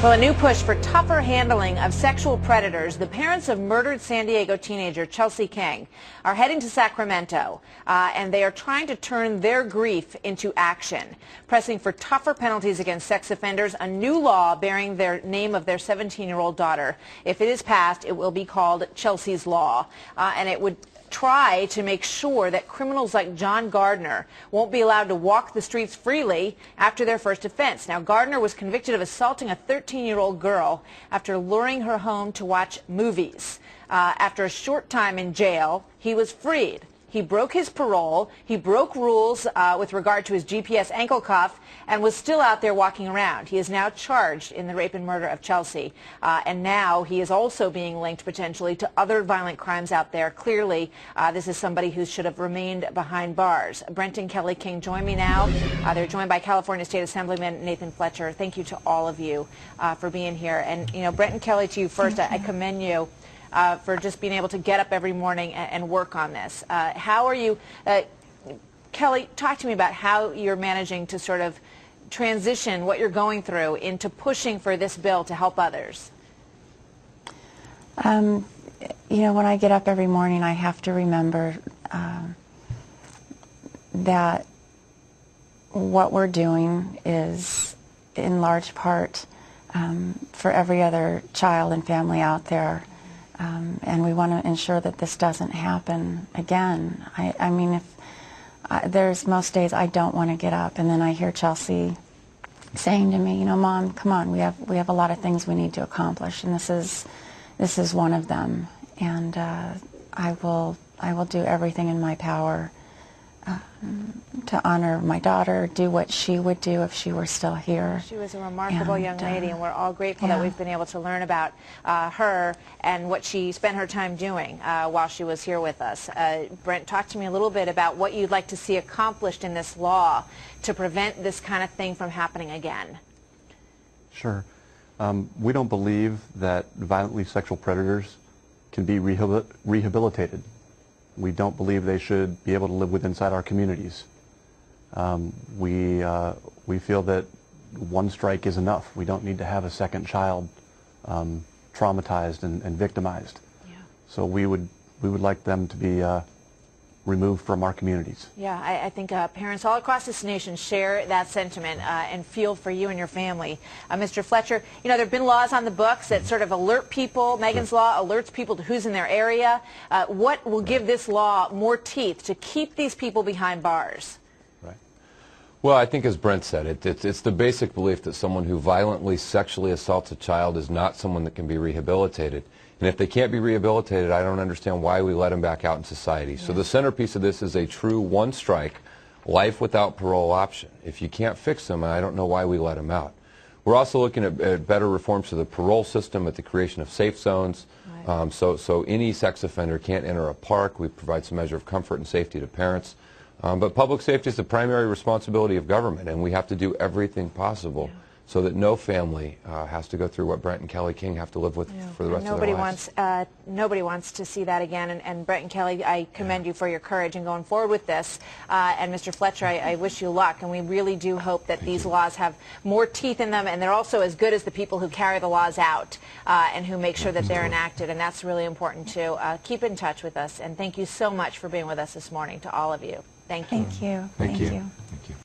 Well, a new push for tougher handling of sexual predators. The parents of murdered San Diego teenager Chelsea King are heading to Sacramento, and they are trying to turn their grief into action, pressing for tougher penalties against sex offenders, a new law bearing their name of their 17-year-old daughter. If it is passed, it will be called Chelsea's Law, and it would try to make sure that criminals like John Gardner won't be allowed to walk the streets freely after their first offense. Now, Gardner was convicted of assaulting a 13-year-old girl after luring her home to watch movies. After a short time in jail, he was freed. He broke his parole, he broke rules with regard to his GPS ankle cuff, and was still out there walking around. He is now charged in the rape and murder of Chelsea, and now he is also being linked potentially to other violent crimes out there. Clearly, this is somebody who should have remained behind bars. Brent and Kelly King join me now. They're joined by California State Assemblyman Nathan Fletcher. Thank you to all of you for being here. And, you know, Brent and Kelly, to you first, I commend you for just being able to get up every morning and work on this. How are you, Kelly, talk to me about how you're managing to sort of transition what you're going through into pushing for this bill to help others. You know, when I get up every morning, I have to remember that what we're doing is in large part for every other child and family out there. And we want to ensure that this doesn't happen again. I mean, if there's most days I don't want to get up, and then I hear Chelsea saying to me, you know, Mom, come on, we have a lot of things we need to accomplish, and this is one of them. And I will do everything in my power to honor my daughter, do what she would do if she were still here. She was a remarkable young lady, and we're all grateful that we've been able to learn about her and what she spent her time doing while she was here with us. Brent, talk to me a little bit about what you'd like to see accomplished in this law to prevent this kind of thing from happening again. Sure. We don't believe that violently sexual predators can be rehabilitated. We don't believe they should be able to live within our communities. We feel that one strike is enough. We don't need to have a second child traumatized and victimized. Yeah. So we would like them to be removed from our communities. Yeah, I think parents all across this nation share that sentiment and feel for you and your family. Mr. Fletcher, you know, there have been laws on the books that sort of alert people. Megan's Law alerts people to who's in their area. What will give this law more teeth to keep these people behind bars? Right. Well, I think as Brent said, it's the basic belief that someone who violently sexually assaults a child is not someone that can be rehabilitated. And if they can't be rehabilitated, I don't understand why we let them back out in society. So the centerpiece of this is a true one-strike, life without parole option. If you can't fix them, I don't know why we let them out. We're also looking at better reforms to the parole system, at the creation of safe zones. Right. So any sex offender can't enter a park. We provide some measure of comfort and safety to parents. But public safety is the primary responsibility of government, and we have to do everything possible so that no family has to go through what Brent and Kelly King have to live with for the rest of their lives. Nobody wants to see that again, and Brent and Kelly, I commend you for your courage in going forward with this. And Mr. Fletcher, I wish you luck, and we really do hope that these laws have more teeth in them, and they're also as good as the people who carry the laws out and who make sure that they're enacted, and that's really important too. Keep in touch with us, and thank you so much for being with us this morning, to all of you. Thank you. Thank you. Thank you.